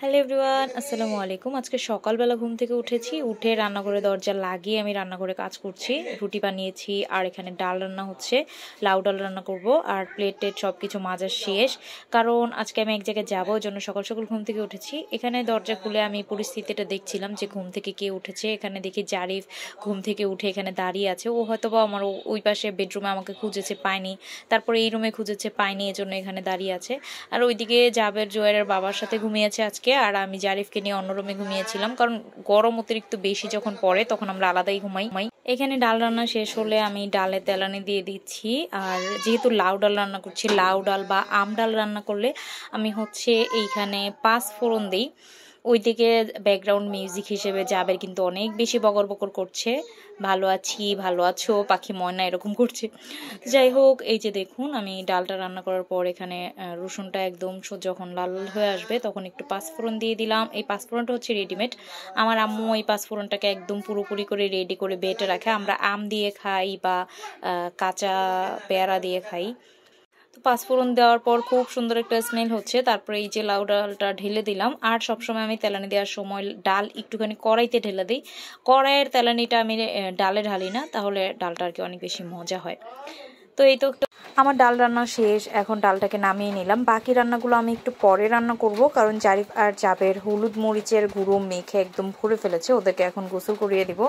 Hello everyone, আসসালামু আলাইকুম। আজকে সকালবেলা ঘুম থেকে উঠে রান্নাঘরে দরজা লাগিয়ে আমি রান্নাঘরে কাজ করছি। রুটি বানিয়েছি আর এখানে ডাল রান্না হচ্ছে, লাউ ডাল রান্না করব। আর প্লেট সব কিছু মাজা শেষ, কারণ আজকে আমি এক জায়গায় যাবো, ওই জন্য সকাল সকাল ঘুম থেকে উঠেছি। এখানে দরজা খুলে আমি পরিস্থিতিটা দেখছিলাম যে ঘুম থেকে কে উঠেছে। এখানে দেখি জারিফ ঘুম থেকে উঠে এখানে দাঁড়িয়ে আছে। ও হয়তো বা আমার ওই পাশে বেডরুমে আমাকে খুঁজেছে, পায়নি, তারপরে এই রুমে খুঁজেছে, পায়নি, এজন্য এখানে দাঁড়িয়ে আছে। আর ওইদিকে জাবের জোয়ারের বাবার সাথে ঘুমিয়েছে আজকে, আর আমি জারিফকে নিয়ে অন্য রুমে ঘুমিয়েছিলাম, কারণ গরম অতিরিক্ত বেশি যখন পড়ে তখন আমরা আলাদাই ঘুমাই। এখানে ডাল রান্না শেষ হলে আমি ডালে তেলানি দিয়ে দিচ্ছি। আর যেহেতু লাউ ডাল রান্না করছি, লাউ ডাল বা আম ডাল রান্না করলে আমি এইখানে 5 ফোড়ন দিই। ওইদিকে ব্যাকগ্রাউন্ড মিউজিক হিসেবে জাবের কিন্তু অনেক বেশি বকর বকর করছে, ভালো আছি, ভালো আছো পাখি ময়না, এরকম করছে। যাই হোক, এই যে দেখুন আমি ডালটা রান্না করার পর এখানে রসুনটা একদম যখন লাল হয়ে আসবে তখন একটু পাঁচফোড়ন দিয়ে দিলাম। এই পাঁচফোড়নটা হচ্ছে রেডিমেড, আমার আম্মু এই পাঁচফোড়নটাকে একদম পুরোপুরি করে রেডি করে বেটে রাখে। আমরা আম দিয়ে খাই বা কাঁচা পেয়ারা দিয়ে খাই। তো পাঁচফোড়ন দেওয়ার পর খুব সুন্দর একটা স্মেল হচ্ছে। তারপরে এই যে লাউ ডালটা ঢেলে দিলাম। আর সবসময় আমি তেলানি দেওয়ার সময় ডাল একটুখানি কড়াইতে ঢেলে দিই। কড়াইয়ের তেলানিটা আমি ডালে ঢালি না, তাহলে ডালটা আর কি অনেক বেশি মজা হয়। তো এই তো আমার ডাল রান্না শেষ, এখন ডালটাকে নামিয়ে নিলাম। বাকি রান্নাগুলো আমি একটু পরে রান্না করব, কারণ জারিফ আর জাবের হলুদ মরিচের গুঁড়ো মেখে একদম ভরে ফেলেছে। ওদেরকে এখন গোসল করিয়ে দিব।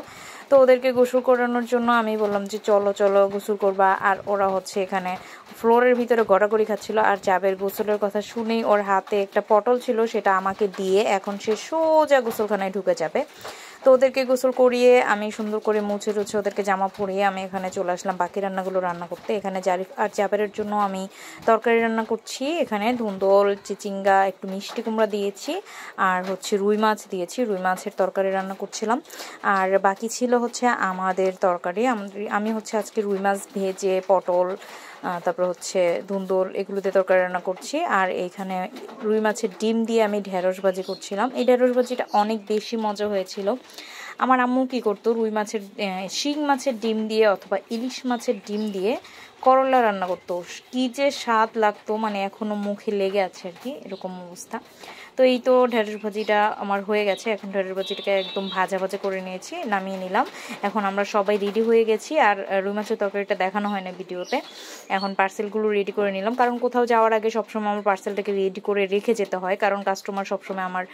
তো ওদেরকে গোসল করানোর জন্য আমি বললাম যে চলো চলো গোসল করবা। আর ওরা এখানে ফ্লোরের ভিতরে গড়াগড়ি খাচ্ছিল। আর জাবের গোসলের কথা শুনেই ওর হাতে একটা পটল ছিল, সেটা আমাকে দিয়ে এখন সে সোজা গোসলখানায় ঢুকে যাবে। তো ওদেরকে গোসল করিয়ে আমি সুন্দর করে মুছে টুছে ওদেরকে জামা পরিয়ে আমি এখানে চলে আসলাম বাকি রান্নাগুলো রান্না করতে। এখানে জারিফ আর জাবেরের জন্য আমি তরকারি রান্না করছি। এখানে ধুন্দল, চিচিঙ্গা, একটু মিষ্টি কুমড়া দিয়েছি, আর রুই মাছ দিয়েছি। রুই মাছের তরকারি রান্না করছিলাম। আর বাকি ছিল আমাদের তরকারি। আমি আজকে রুই মাছ ভেজে, পটল, তারপর ধুন্দল, এগুলো দিয়ে তরকারি রান্না করছি। আর এইখানে রুই মাছের ডিম দিয়ে আমি ঢেঁড়স ভাজি করছিলাম। এই ঢেঁড়স ভাজিটা অনেক বেশি মজা হয়েছিল। আমার আম্মু কি করতো, শিং মাছের ডিম দিয়ে অথবা ইলিশ মাছের ডিম দিয়ে করলা রান্না করতো, কি যে স্বাদ লাগতো, মানে এখনো মুখে লেগে আছে আর কি, এরকম অবস্থা। তো এই তো ঢেঁড়স ভাজিটা আমার হয়ে গেছে। এখন ঢেঁড়স ভাজিটাকে একদম ভাজা ভাজা করে নিয়েছি, নামিয়ে নিলাম। এখন আমরা সবাই রেডি হয়ে গেছি। আর রুই মাছের তরকারিটা দেখানো হয় না ভিডিওতে। এখন পার্সেলগুলো রেডি করে নিলাম, কারণ কোথাও যাওয়ার আগে সবসময় আমার পার্সেলটাকে রেডি করে রেখে যেতে হয়, কারণ কাস্টমার সবসময় আমার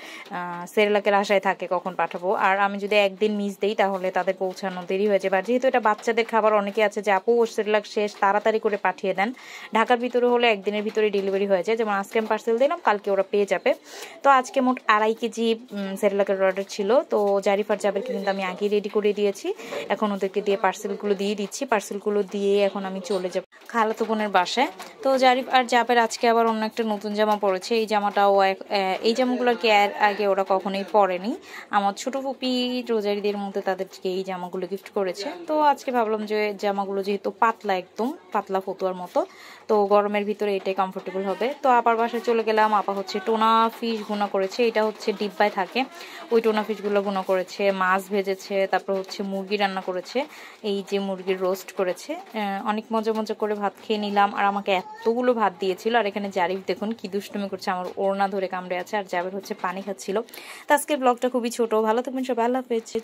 সেরেলাকের আশায় থাকে কখন পাঠাবো। আর আমি যদি একদিন মিস দিই তাহলে তাদের পৌঁছানো দেরি হয়ে যাবে। আর যেহেতু এটা বাচ্চাদের খাবার, অনেকে আছে যে আপু সেরেলাক শেষ, তাড়াতাড়ি করে পাঠিয়ে দেন। ঢাকার ভিতরে হলে একদিনের ভিতরে ডেলিভারি হয়ে যায়, যেমন আজকে আমি পার্সেল দিলাম, কালকে ওরা পেয়ে যাবে। তো আজকে মোট 2.5 কেজি সেরেলাকের অর্ডার ছিল। তো জারিফ আর জাবেরকে কিন্তু আমি আগেই রেডি করে দিয়েছি। এখন ওদেরকে দিয়ে পার্সেলগুলো দিয়ে দিচ্ছি। পার্সেলগুলো দিয়ে এখন আমি চলে যাব খালাতো বোনের বাসায়। তো জারিফ আর জাবের আজকে আবার অন্য একটা নতুন জামা পরেছে। এই জামাটাও এই জামাগুলো আর কি আগে ওরা কখনোই পরেনি। আমার ছোট ফুপি রোজারিদের মধ্যে তাদেরকে এই জামাগুলো গিফট করেছে। তো আজকে ভাবলাম যে জামাগুলো যেহেতু পাতলা, একদম পাতলা ফতুয়ার মতো, তো গরমের ভিতরে এটাই কমফোর্টেবল হবে। তো আপার বাসায় চলে গেলাম। আপা টোনা ফিশ ভুনা করেছে, এটা ডিব্বায় থাকে, ওই টোনা ফিশগুলো ভুনা করেছে, মাছ ভেজেছে, তারপর মুরগি রান্না করেছে, এই যে মুরগির রোস্ট করেছে। অনেক মজা মজা করে ভাত খেয়ে নিলাম। আর আমাকে এতগুলো ভাত দিয়েছিল। আর এখানে জারিফ দেখুন কি দুষ্টুমি করছে, আমার ওড়না ধরে কামড়ে আছে। আর জাবের পানি খাচ্ছিল। তো আজকের ব্লগটা খুবই ছোট। ভালো থাকবেন সবাই, আল্লাহ হাফেজ।